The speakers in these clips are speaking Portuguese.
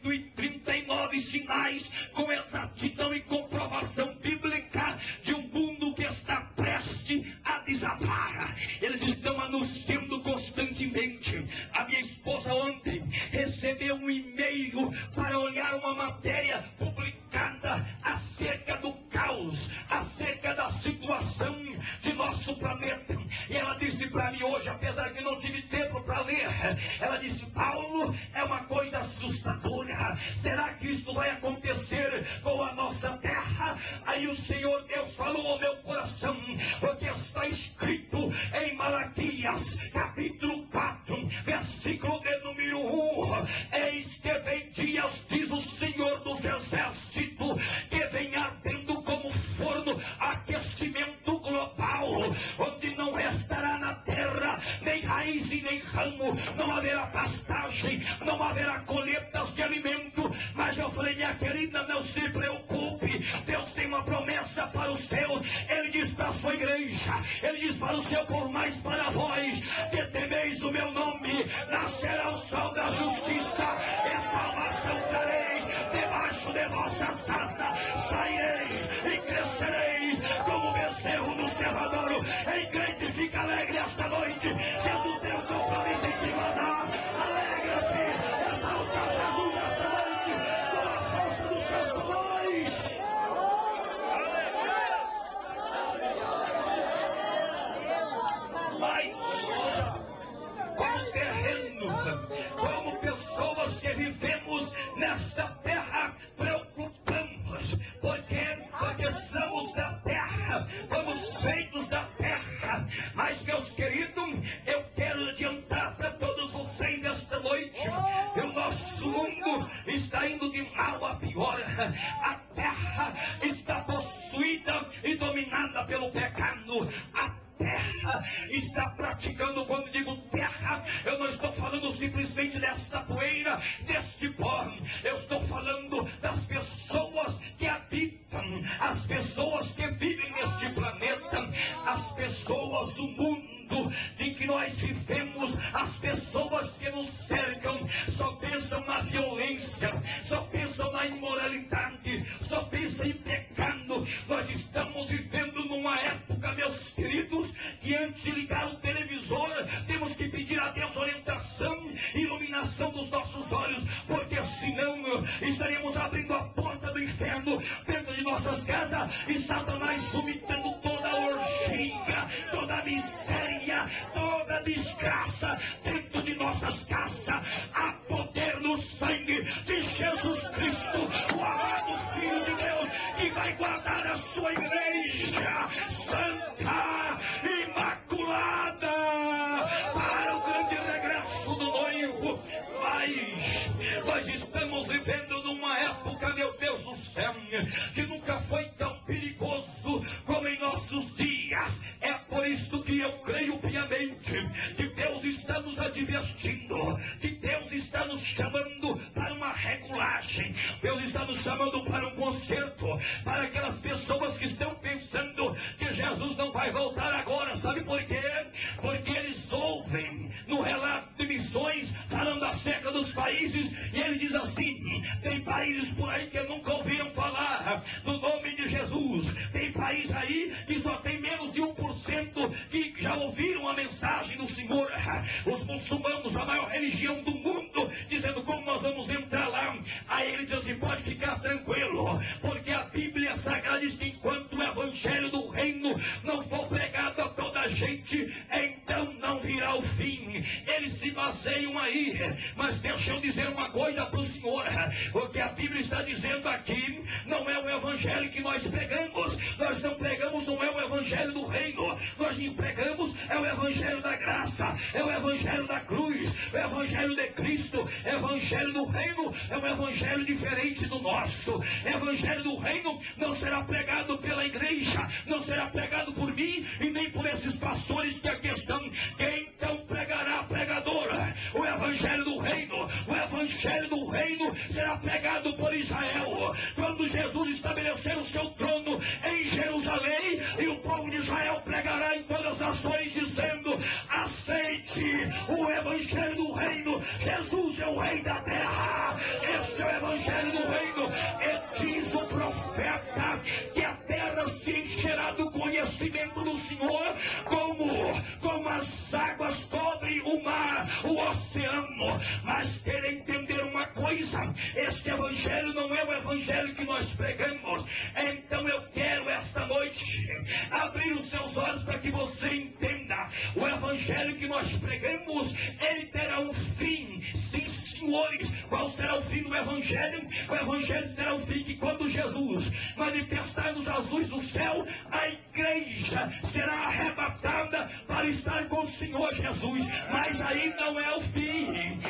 139 sinais com exatidão e comprovação bíblica de um mundo que está prestes a desabar. Eles estão anunciando constantemente. A minha esposa ontem recebeu um e-mail para olhar uma matéria publicada acerca do caos, acerca da situação de nosso planeta. E ela disse para mim hoje, apesar que não tive tempo para ler, ela disse: Paulo, é uma coisa assustadora. Será que isto vai acontecer com a nossa terra? Aí o Senhor Deus falou ao meu coração, porque está escrito em Malaquias, capítulo 4, versículo de número 1: eis que vem dias, diz o Senhor dos Exércitos, que vem ardendo como forno, aquecimento global, onde não restará na terra nem raiz e nem ramo, não haverá pastagem, não haverá colheitas de alimento. Mas eu falei: minha querida, não se preocupe, Deus tem uma promessa para os seus. Ele diz para a sua igreja, ele diz para o seu povo: mas para vós que temeis o meu nome, nascerá o sol da justiça, e salvação trareis debaixo de vossas asas, saireis e crescereis como bezerro no cerradouro. Em crente fica alegre esta noite, sendo teu compromisso em te mandar. Alegra-te, exalta Jesus esta noite, com a força dos teus valores. Mas, como terreno, como pessoas que vivemos nesta terra, preocupamos, porque somos da terra, fomos feitos da terra. Mas, meus queridos, eu quero adiantar para todos vocês esta noite, que o nosso mundo está indo de mal a pior. A terra está possuída e dominada pelo pecado. A terra está praticando, quando digo terra, eu não estou falando simplesmente desta poeira, deste pó. Eu estou falando das pessoas que habitam, as pessoas que vivem neste planeta, as pessoas, o mundo em que nós vivemos, as pessoas que nos cercam, só pensam na violência, só pensam na imoralidade, só pensam em pecado. Nós estamos vivendo numa época, meus queridos, que antes de ligar o televisor, temos que pedir a Deus orientação e iluminação dos nossos olhos, porque senão estaremos abrindo a porta do inferno dentro de nossas casas, e Satanás vomitando toda a orgia, toda a miséria, toda a desgraça dentro de nossas casas. Há poder no sangue de Jesus Cristo, o amado Filho de Deus, que vai guardar a sua igreja santa, imaculada, para o grande regresso do noivo. Mas nós estamos vivendo numa época, meu Deus do céu, que nunca foi tão perigoso como em nossos dias. É por isso que eu creio piamente que Deus está nos advertindo, que Deus está nos chamando para uma regulagem, Deus está nos chamando para um conserto, para aquelas pessoas que estão pensando que Jesus não vai voltar agora. Sabe por quê? Porque eles ouvem no relato de missões falando acerca dos países, e ele diz assim: tem países por aí que nunca ouviram falar do nome de Jesus, tem país aí que só tem menos de 1% que já ouviram a mensagem do Senhor. Os muçulmanos, a maior religião do mundo, dizendo: como nós vamos entrar lá? Aí ele diz assim: pode ficar tranquilo, porque a Bíblia Sagrada diz que enquanto o evangelho do reino não for pregado a toda a gente, então não virá o fim. Eles se baseiam aí, mas deixa eu dizer uma coisa para o senhor: o que a Bíblia está dizendo aqui não é o evangelho que nós pregamos. Nós não pregamos, não é o evangelho do reino, nós pregamos é o evangelho da graça, é o evangelho da cruz, o evangelho de Cristo. O evangelho do reino é um evangelho diferente do nosso. O evangelho do reino não será pregado pela igreja, não será pregado por mim e nem por esses pastores que aqui estão. Quem então pregará, pregadora? O evangelho do reino. O evangelho do reino será pregado por Israel. Quando Jesus estabelecer o seu trono em Jerusalém, e o povo de Israel pregará em todas as nações, dizendo: aceite o evangelho do reino. Jesus é o rei da terra. Este é o este evangelho não é o evangelho que nós pregamos. Então eu quero esta noite abrir os seus olhos para que você entenda. O evangelho que nós pregamos, ele terá um fim. Sim, senhores. Qual será o fim do evangelho? O evangelho terá um fim que quando Jesus manifestar-nos as luzes do céu, a igreja será arrebatada para estar com o Senhor Jesus. Mas aí não é o fim.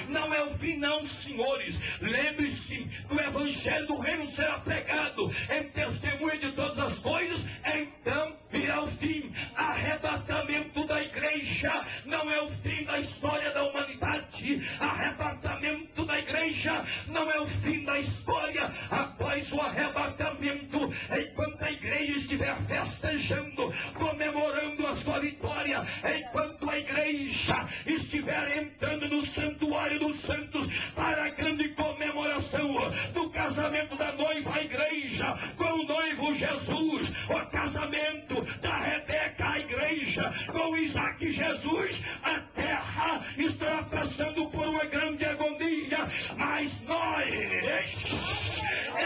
Não é o fim não, senhores. Lembre-se que o evangelho do reino será pregado em testemunha de todas as coisas. Então virá o fim. Arrebatamento da igreja não é o fim da história da humanidade. Arrebatamento da igreja não é o fim da história. Após o arrebatamento, enquanto a igreja estiver festejando, comemorando a sua vitória, enquanto a igreja estiver entrando no santuário dos santos para a grande comemoração do casamento da noiva, a igreja com o noivo Jesus, o casamento da Rebeca, a igreja com Isaac e Jesus, a terra estará passando por uma grande agonia, mas nós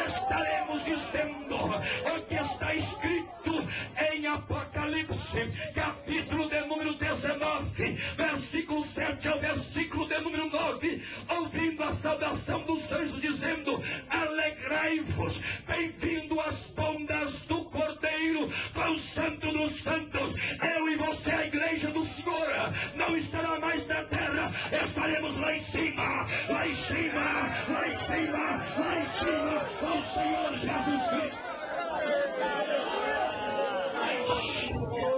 estaremos dizendo o que está escrito em Apocalipse, capítulo de número 19, versículo 7 ao versículo de número 9, ouvindo a saudação dos anjos dizendo: alegrai-vos, bem-vindo às bondas do Cordeiro, com o Santo dos Santos. Eu e você, a igreja do Senhor, não estará mais na terra, estaremos lá em cima, lá em cima, lá em cima, lá em cima, com o Senhor Jesus Cristo.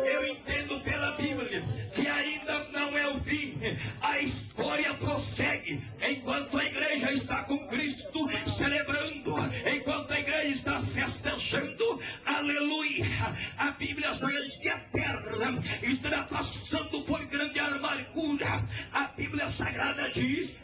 Eu entendo pela Bíblia que ainda não é o fim. A história prossegue enquanto a igreja está com Cristo celebrando, enquanto a igreja está festejando. Aleluia! A Bíblia Sagrada diz que a terra estará passando por grande amargura. A Bíblia Sagrada diz